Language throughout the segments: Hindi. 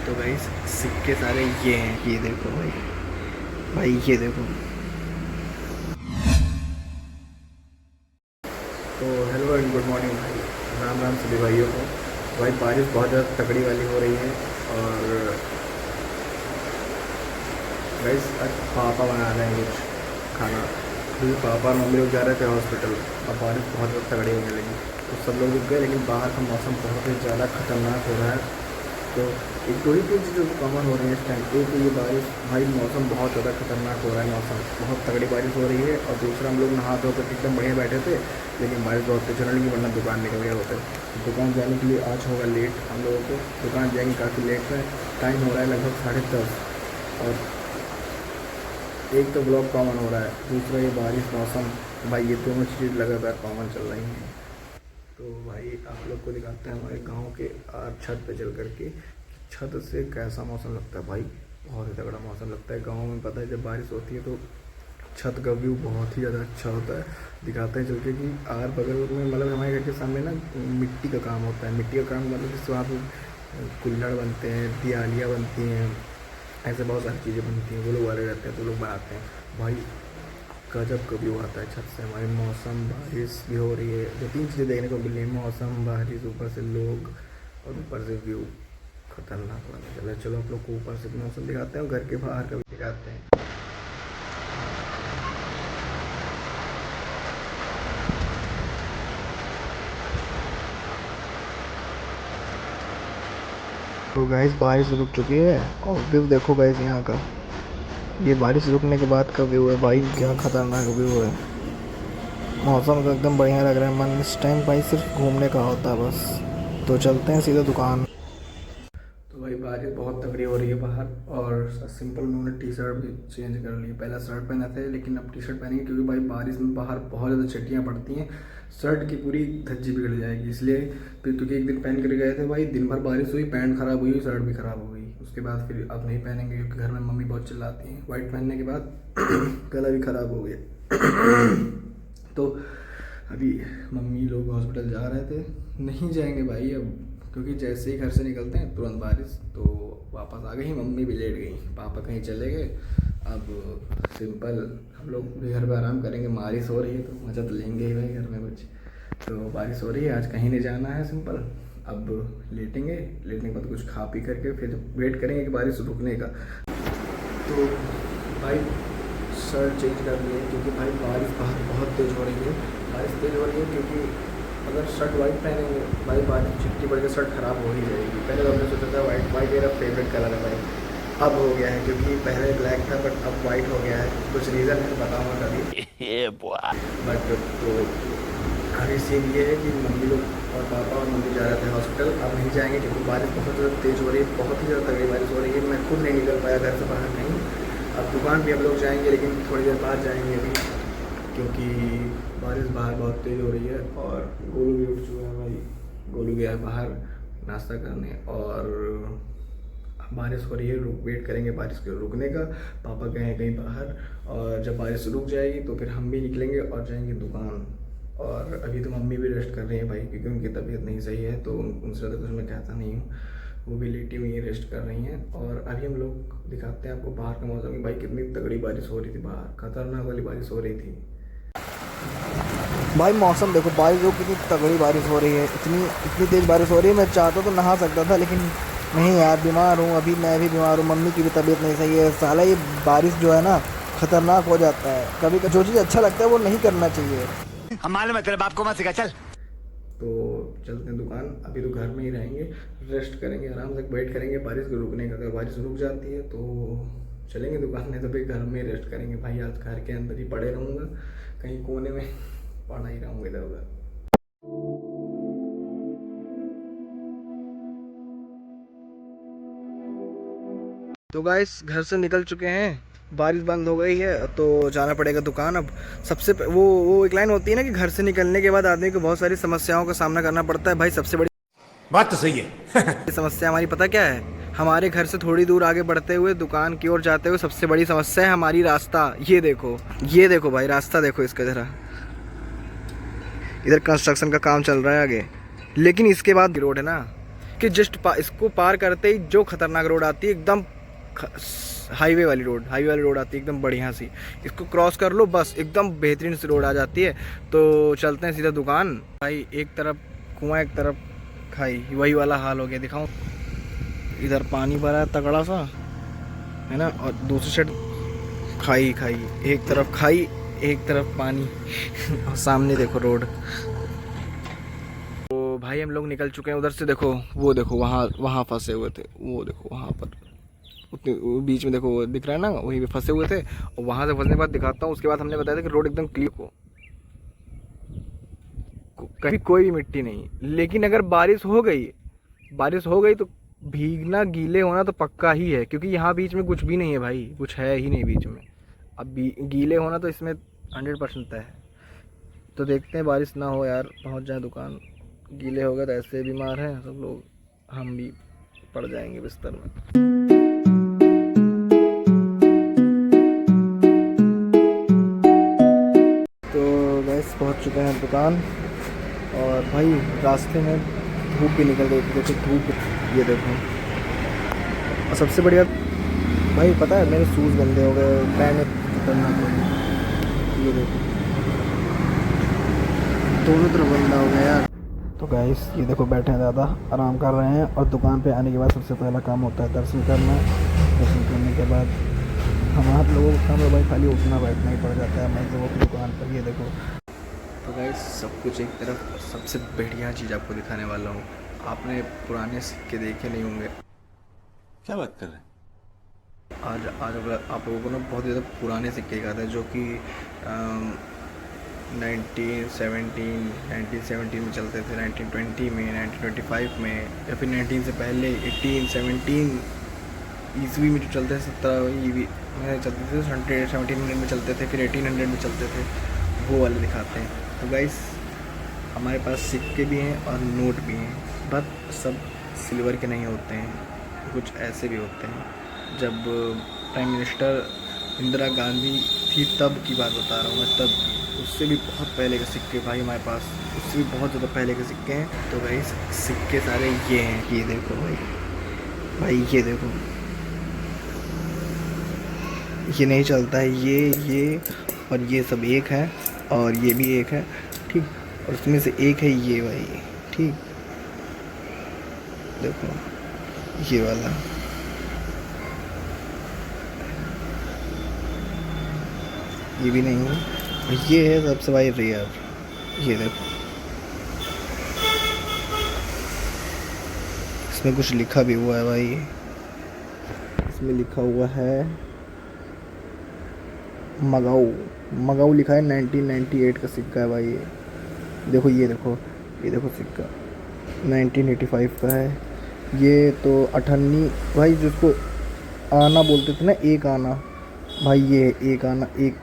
तो भाई सिक्के सारे ये हैं, ये देखो भाई, भाई ये देखो। तो हेलो एंड गुड मॉर्निंग भाई, राम राम सभी भाइयों को। भाई बारिश बहुत ज़्यादा तगड़ी वाली हो रही है और भाई आज पापा बना रहे हैं कुछ खाना, क्योंकि पापा और मम्मी लोग जा रहे थे हॉस्पिटल। अब बारिश बहुत ज़्यादा तगड़ी होने लगी तो सब लोग रुक गए, लेकिन बाहर का मौसम बहुत ही ज़्यादा ख़तरनाक हो रहा है। तो एक दो ही तीन चीज़ें कॉमन हो रही हैं इस टाइम। एक तो ये बारिश, भाई मौसम बहुत ज़्यादा खतरनाक हो रहा है, मौसम बहुत तगड़ी बारिश हो रही है। और दूसरा, हम लोग नहा धो कर एकदम बढ़िया बैठे थे, लेकिन बारिश बहुत तेज होने लगी, वरना दुकान निकल गया होता है। दुकान जाने के लिए आज होगा लेट हम लोगों को, दुकान जाएंगे काफ़ी लेट में। टाइम हो रहा है लगभग 10:30 और एक तो ब्लॉक कॉमन हो रहा है, दूसरा ये बारिश मौसम, भाई ये दोनों चीज़ लगातार कॉमन चल रही हैं। तो भाई आप लोग को दिखाते हैं हमारे गांव के छत पे चल करके, छत से कैसा मौसम लगता है। भाई बहुत ही तगड़ा मौसम लगता है गांव में। पता है जब बारिश होती है तो छत का व्यू बहुत ही ज़्यादा अच्छा होता है। दिखाते हैं चल के कि आर बगल में, मतलब हमारे घर के सामने ना मिट्टी का काम होता है। मिट्टी का काम मतलब जिससे वहाँ पर कुल्हड़ बनते हैं, दियालियाँ बनती हैं, ऐसे बहुत सारी चीज़ें बनती हैं। वो लोग वाले रहते हैं तो लोग बनाते हैं। भाई गजब का व्यू आता है छत से हमारे। मौसम, बारिश भी हो रही है, दो तीन चीज़ें देखने को मिल रही है, मौसम, बारिश, ऊपर से लोग और ऊपर से व्यू खतरनाक वाला। चलो आप लोग को ऊपर से मौसम दिखाते हैं और घर के बाहर का भी दिखाते हैं। तो गाइस बारिश रुक चुकी है और व्यू देखो गाइस यहाँ का, ये बारिश रुकने के बाद का व्यू है भाई, क्या खतरनाक व्यू है। मौसम तो एकदम बढ़िया लग रहा है, मन इस टाइम भाई सिर्फ घूमने का होता है बस। तो चलते हैं सीधा दुकान। तो भाई बारिश बहुत तगड़ी हो रही है बाहर और सिंपल उन्होंने टी शर्ट भी चेंज कर ली। पहले शर्ट पहने थे लेकिन अब टी शर्ट पहनेंगे, क्योंकि भाई बारिश में बाहर बहुत ज़्यादा छट्टियाँ पड़ती हैं, शर्ट की पूरी धज्जी बिगड़ जाएगी। इसलिए फिर, क्योंकि एक दिन पहन कर गए थे भाई, दिन भर बारिश हुई, पैंट ख़राब हुई, शर्ट भी ख़राब हो गई। उसके बाद फिर अब नहीं पहनेंगे, क्योंकि घर में मम्मी बहुत चिल्लाती हैं। वाइट पहनने के बाद गला भी ख़राब हो गया। तो अभी मम्मी लोग हॉस्पिटल जा रहे थे, नहीं जाएंगे भाई अब, क्योंकि जैसे ही घर से निकलते हैं तुरंत बारिश। तो वापस आ गई, मम्मी भी लेट गई, पापा कहीं चले गए। अब सिंपल हम लोग भी घर पर आराम करेंगे। बारिश हो रही है तो मज़ा तो लेंगे ही भाई घर में कुछ। तो बारिश हो रही है, आज कहीं नहीं जाना है, सिंपल अब लेटेंगे, लेटने के बाद कुछ खा पी करके फिर वेट करेंगे कि बारिश रुकने का। तो भाई शर्ट चेंज कर लिए, क्योंकि भाई बारिश बाहर बहुत तेज़ हो रही है। बारिश तेज़ हो रही है क्योंकि अगर शर्ट वाइट पहनेंगे भाई, बारिश छुट्टी पड़ के शर्ट ख़राब हो ही जाएगी। पहले तो हमने सोचा था वाइट, वाइट मेरा फेवरेट कलर है भाई, अब हो गया है, क्योंकि पहले ब्लैक था बट अब वाइट हो गया है। कुछ रीज़न है, बताऊँगा कभी। बट तो अभी सीन ये है कि मम्मी लोग और पापा और मम्मी जा रहे थे हॉस्पिटल, अब नहीं जाएंगे क्योंकि बारिश बहुत ज़्यादा तेज़ हो रही है, बहुत ही ज़्यादा तगड़ी बारिश हो रही है। मैं खुद नहीं निकल पाया घर से बाहर नहीं। अब दुकान भी हम लोग जाएंगे, लेकिन थोड़ी देर बाद जाएंगे अभी, क्योंकि बारिश बाहर बहुत तेज़ हो रही है। और गोलू भी उठ चुका है भाई, गोलू गया है बाहर नाश्ता करने। और बारिश हो रही है, रुक वेट करेंगे बारिश के रुकने का। पापा गए हैं कहीं बाहर, और जब बारिश रुक जाएगी तो फिर हम भी निकलेंगे और जाएंगे दुकान। और अभी तो मम्मी भी रेस्ट कर रही हैं भाई, क्योंकि उनकी तबीयत नहीं सही है, तो उनसे ज़्यादा कुछ मैं कहता नहीं हूँ। वो भी लेटी हुई हैं, रेस्ट कर रही हैं। और अभी हम लोग दिखाते हैं आपको बाहर का मौसम। भाई कितनी तगड़ी बारिश हो रही थी बाहर, खतरनाक वाली बारिश हो रही थी भाई। मौसम देखो, बारिश देखो कितनी तगड़ी बारिश हो रही है, इतनी इतनी तेज़ बारिश हो रही है। मैं चाहता तो नहा सकता था, लेकिन नहीं यार, बीमार हूँ अभी, मैं भी बीमार हूँ, मम्मी की भी तबीयत नहीं सही है। साला ये बारिश जो है ना, खतरनाक हो जाता है कभी। जो चीज़ अच्छा लगता है वो नहीं करना चाहिए। हम मालूम है तेरे बाप को मत सिखा, चल। तो चलते हैं दुकान, अभी तो घर में ही रहेंगे, रेस्ट करेंगे, आराम से वेट करेंगे बारिश के रुकने का। अगर बारिश रुक जाती है तो चलेंगे दुकान, नहीं तो फिर घर में रेस्ट करेंगे भाई। आज घर के अंदर ही पड़े रहूँगा, कहीं कोने में पड़ा ही रहूँगा इधर उधर। तो गाइस घर से निकल चुके हैं, बारिश बंद हो गई है, तो जाना पड़ेगा दुकान अब। वो एक लाइन होती है ना कि घर से निकलने के बाद आदमी को बहुत सारी समस्याओं का सामना करना पड़ता है। भाई सबसे बड़ी बात तो सही है। समस्या हमारी पता क्या है? हमारे घर से थोड़ी दूर आगे बढ़ते हुए दुकान की ओर जाते हुए सबसे बड़ी समस्या है हमारी रास्ता। ये देखो भाई, रास्ता देखो इसका ज़रा, इधर कंस्ट्रक्शन का काम चल रहा है आगे, लेकिन इसके बाद रोड है ना, इसके जस्ट इसको पार करते ही जो खतरनाक रोड आती है एकदम हाईवे वाली रोड आती है एकदम बढ़िया सी। इसको क्रॉस कर लो बस एकदम बेहतरीन सी रोड आ जाती है। तो चलते हैं सीधा दुकान। भाई एक तरफ कुआं एक तरफ खाई, वही वाला हाल हो गया। दिखाऊं, इधर पानी भरा है तगड़ा सा है ना, और दूसरी साइड खाई, एक तरफ खाई एक तरफ पानी और सामने देखो रोड। तो भाई हम लोग निकल चुके हैं उधर से। देखो वो देखो वहाँ फंसे हुए थे, वो देखो वहाँ पर उतने बीच में देखो वो दिख रहा है ना, वहीं पे फंसे हुए थे। और वहाँ से फंसने के बाद दिखाता हूँ। उसके बाद हमने बताया था कि रोड एकदम क्लियर हो, कहीं कोई भी मिट्टी नहीं। लेकिन अगर बारिश हो गई तो भीगना गीले होना तो पक्का ही है, क्योंकि यहाँ बीच में कुछ भी नहीं है भाई, कुछ है ही नहीं बीच में। अब गीले होना तो इसमें 100% तय है। तो देखते हैं बारिश ना हो यार, पहुँच जाए दुकान। गीले हो गए तो ऐसे बीमार हैं सब लोग, हम भी पड़ जाएंगे बिस्तर में। पहुंच चुके हैं दुकान। और भाई रास्ते में धूप भी निकल गई थी, देखो धूप, ये देखो। और सबसे बढ़िया भाई पता है, मेरे शूज़ गंदे हो गए, पैर में खतरनाक हो गई, ये देखो दोनों तरफ गंदा हो गया यार। तो गाइस ये देखो बैठे हैं, ज़्यादा आराम कर रहे हैं। और दुकान पे आने के बाद सबसे पहला काम होता है दर्शन करना। दर्शन करने के बाद हम आप लोगों का काम भाई खाली उठना बैठना ही पड़ जाता है मज़दूरों की दुकान पर। ये देखो तो गाइस सब कुछ एक तरफ, सबसे बढ़िया चीज़ आपको दिखाने वाला हूँ। आपने पुराने सिक्के देखे नहीं होंगे। क्या बात कर रहे हैं? आज आप लोगों को ना बहुत ज़्यादा पुराने सिक्के दिखाते हैं, जो कि 1917 में चलते थे, 1920 में, 1925 में, या फिर 19 से पहले 17 ईस्वी में जो चलते थे, 17 ईवी में चलते थे, 1700 में चलते थे, फिर 1800 में चलते थे, वो वाले दिखाते हैं। तो गाइस हमारे पास सिक्के भी हैं और नोट भी हैं, बट सब सिल्वर के नहीं होते हैं, कुछ ऐसे भी होते हैं। जब प्राइम मिनिस्टर इंदिरा गांधी थी तब की बात बता रहा हूँ मैं, तब उससे भी बहुत पहले के सिक्के भाई हमारे पास, उससे भी बहुत ज़्यादा पहले के सिक्के हैं। तो गाइस सिक्के सारे ये हैं, ये देखो भाई ये देखो, ये नहीं चलता है, ये और ये सब एक है, और ये भी एक है, ठीक। और उसमें से एक है ये भाई, ठीक, देखो ये वाला, ये भी नहीं है, और ये है सबसे भाई रेयर, ये देखो। इसमें कुछ लिखा भी हुआ है भाई, इसमें लिखा हुआ है मगाऊ लिखा है। 1998 का सिक्का है भाई ये देखो, ये देखो सिक्का 1985 का है। ये तो 98 भाई, जिसको आना बोलते थे ना, एक आना भाई, ये एक आना, एक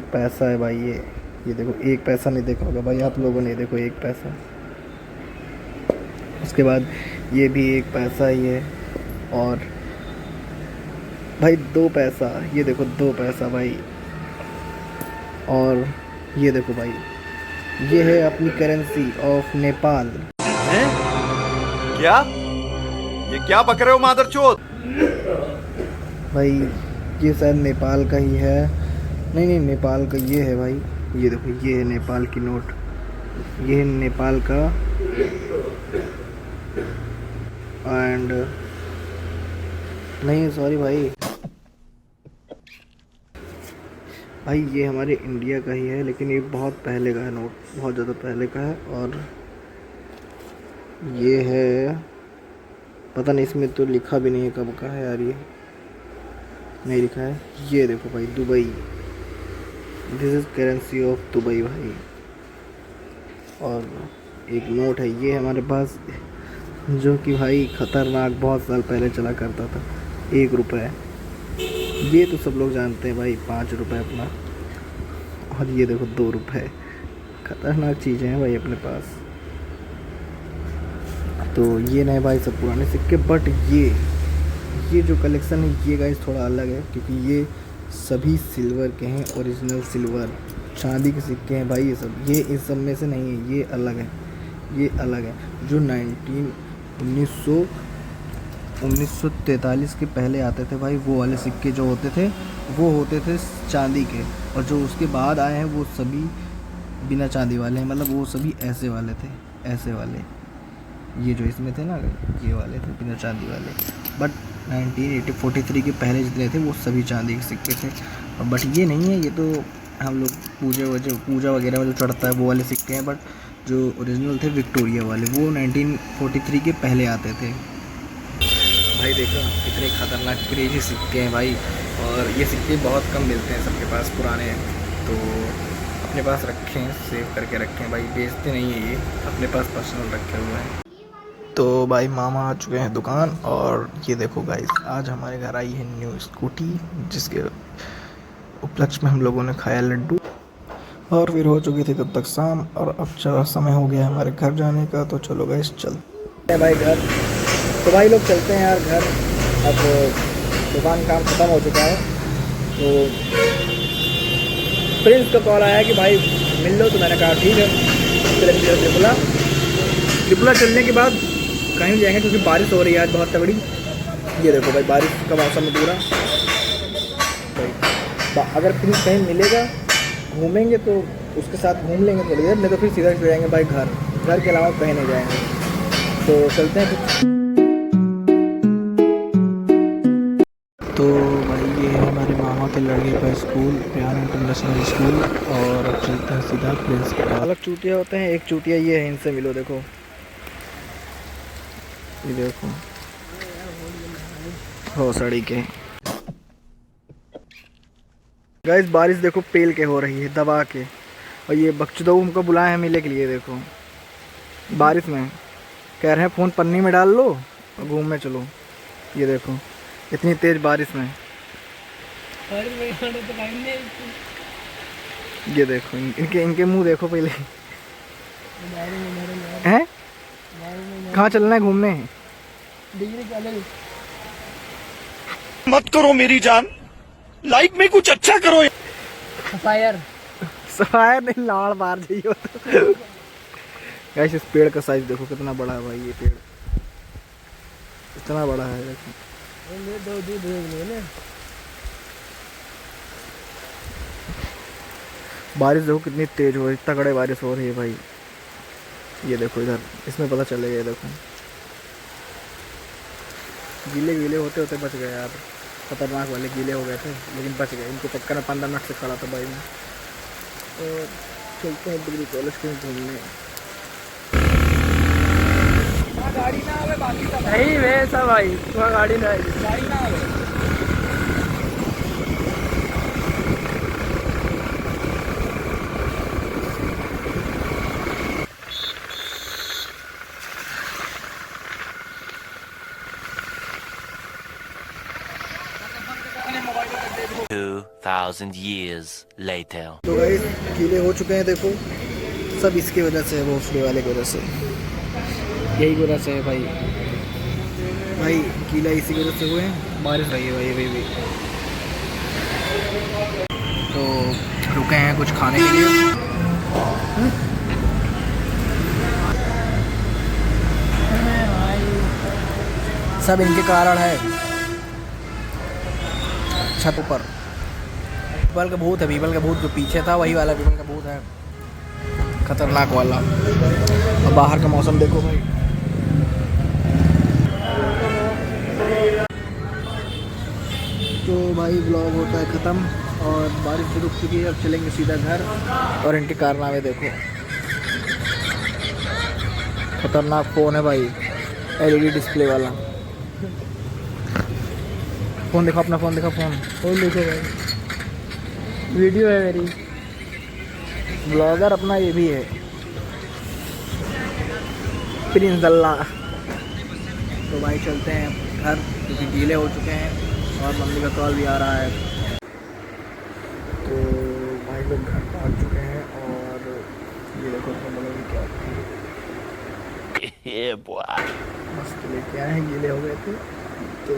पैसा है भाई ये देखो, एक पैसा नहीं देखा होगा भाई आप लोगों ने, देखो एक पैसा। उसके बाद ये भी एक पैसा ही है, और भाई 2 पैसा, ये देखो 2 पैसा भाई। और ये देखो भाई, ये है अपनी करेंसी ऑफ नेपाल। हैं? क्या? ये क्या बक रहे हो मादरचोद? भाई ये शायद नेपाल का ही है, नहीं नेपाल का ये है भाई, ये देखो ये है नेपाल की नोट, ये है नेपाल का। एंड नहीं सॉरी भाई ये हमारे इंडिया का ही है, लेकिन ये बहुत पहले का है नोट, बहुत ज़्यादा पहले का है। और ये है पता नहीं, इसमें तो लिखा भी नहीं है कब का है यार, ये नहीं लिखा है। ये देखो भाई Dubai, this is currency of Dubai भाई। और एक नोट है ये हमारे पास, जो कि भाई ख़तरनाक बहुत साल पहले चला करता था, 1 रुपये। ये तो सब लोग जानते हैं भाई, 5 रुपये अपना। और ये देखो 2 रुपये, खतरनाक चीज़ें हैं भाई अपने पास। तो ये नहीं भाई सब पुराने सिक्के, बट ये जो कलेक्शन है ये गाइस थोड़ा अलग है, क्योंकि ये सभी सिल्वर के हैं, ओरिजिनल सिल्वर, चांदी के सिक्के हैं भाई ये सब। ये इस सब में से नहीं है, ये अलग है, ये अलग है। जो 1943 के पहले आते थे भाई, वो वाले सिक्के जो होते थे वो होते थे चांदी के, और जो उसके बाद आए हैं वो सभी बिना चांदी वाले हैं, मतलब वो सभी ऐसे वाले थे, ऐसे वाले। ये जो इसमें थे ना, ये वाले थे बिना चांदी वाले। बट 1943 के पहले जितने थे वो सभी चांदी के सिक्के थे। बट ये नहीं है, ये तो हम लोग पूजा वगैरह में जो चढ़ता है वो वाले सिक्के हैं। बट जो ओरिजिनल थे विक्टोरिया वाले, वो 1943 के पहले आते थे। भाई देखो कितने खतरनाक क्रेजी सिक्के हैं भाई, और ये सिक्के बहुत कम मिलते हैं सबके पास पुराने, तो अपने पास रखे हैं, सेव करके रखे हैं भाई, बेचते नहीं हैं ये, अपने पास पर्सनल रखे हुए हैं। तो भाई मामा आ चुके हैं दुकान, और ये देखो गाइस आज हमारे घर आई है न्यू स्कूटी, जिसके उपलक्ष्य में हम लोगों ने खाया लड्डू, और फिर हो चुकी थी तब तक शाम, और अब चला समय हो गया हमारे घर जाने का। तो चलो गाइस चलते हैं भाई घर। तो भाई लोग चलते हैं यार घर, अब दुकान काम ख़त्म हो चुका है। तो प्रिंस का कॉल आया कि भाई मिल लो, तो मैंने कहा ठीक है। फिर त्रिपुरा चलने के बाद कहीं जाएंगे, क्योंकि बारिश हो रही है आज बहुत तगड़ी। ये देखो भाई बारिश का मौसम है पूरा भाई। अगर प्रिंस कहीं मिलेगा घूमेंगे तो उसके साथ घूम लेंगे थोड़ी देर, नहीं तो फिर सीधा चले जाएंगे भाई घर के अलावा कहीं नहीं जाएंगे। तो चलते हैं। तो भाई ये है हमारे मामा के लड़के का स्कूल, प्यार इंटरनेशनल स्कूल, और अब चलते हैं सीधा प्रिंस के पास। अलग चूतिया होते हैं, एक चूतिया ये है, इनसे मिलो। देखो ये देखो हो सड़ी के गाइस, बारिश देखो पेल के हो रही है दबा के, और ये बख्शुदऊ हमको बुलाए हैं मिले के लिए। देखो बारिश में कह रहे हैं फ़ोन पन्नी में डाल लो और घूमने चलो। ये देखो इतनी तेज़ बारिश में, ये देखो इनके मुंह देखो पहले। हैं कहाँ चलना है घूमने? मत करो मेरी जान, लाइफ में कुछ अच्छा करो। सफायर नहीं, लाड़ मार जाइए तो। गाइस इस पेड़ का साइज देखो कितना बड़ा है भाई, ये पेड़ इतना बड़ा है देखो। बारिश देखो कितनी तेज हो रही, तगड़े बारिश हो रही है भाई। ये देखो इधर, इसमें पता चलेगा। ये देखो गीले होते होते बच गए यार, खतरनाक वाले गीले हो गए थे लेकिन बच गए। इनके चक्कर में 15 मिनट से खड़ा था भाई मैं। तो चलते हैं डिग्री कॉलेज कहीं घूमने। गाड़ी ना आवे बाकी नहीं वैसा भाई, वहाँ गाड़ी ना आवे। years later. तो गाइस गीले हो चुके हैं देखो, सब इसकी वजह से है, वो उसके वाले की वजह से, यही वजह से है भाई। गीला इसी वजह से हुए हैं, बारिश रही है भाई अभी भी। तो रुके हैं कुछ खाने के लिए। सब इनके कारण है। छत पर बीबल का भूत है, बीबल का भूत जो पीछे था वही वाला बीबल का भूत है, खतरनाक वाला। और बाहर का मौसम देखो भाई। तो भाई ब्लॉग होता है ख़त्म, और बारिश भी रुक चुकी है। अब चलेंगे सीधा घर, और इनके कारनामे देखो। खतरनाक फ़ोन है भाई, LED डिस्प्ले वाला फ़ोन। देखो अपना फ़ोन देखो, फ़ोन देखो भाई, वीडियो है मेरी, ब्लॉगर अपना ये भी है, प्रिंस दल्ला। तो भाई चलते हैं घर, क्योंकि गीले हो चुके हैं, और मम्मी का कॉल भी आ रहा है। तो भाई लोग घर पहुंच चुके हैं, और ये देखो बोलोगे क्या मस्त लेके आए हैं, गीले हो गए थे। तो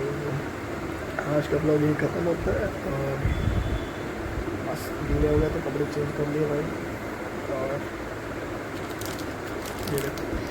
आज का ब्लॉग यही ख़त्म होता है, और बस गीले हो गए तो कपड़े चेंज कर लिए भाई, और ये देखो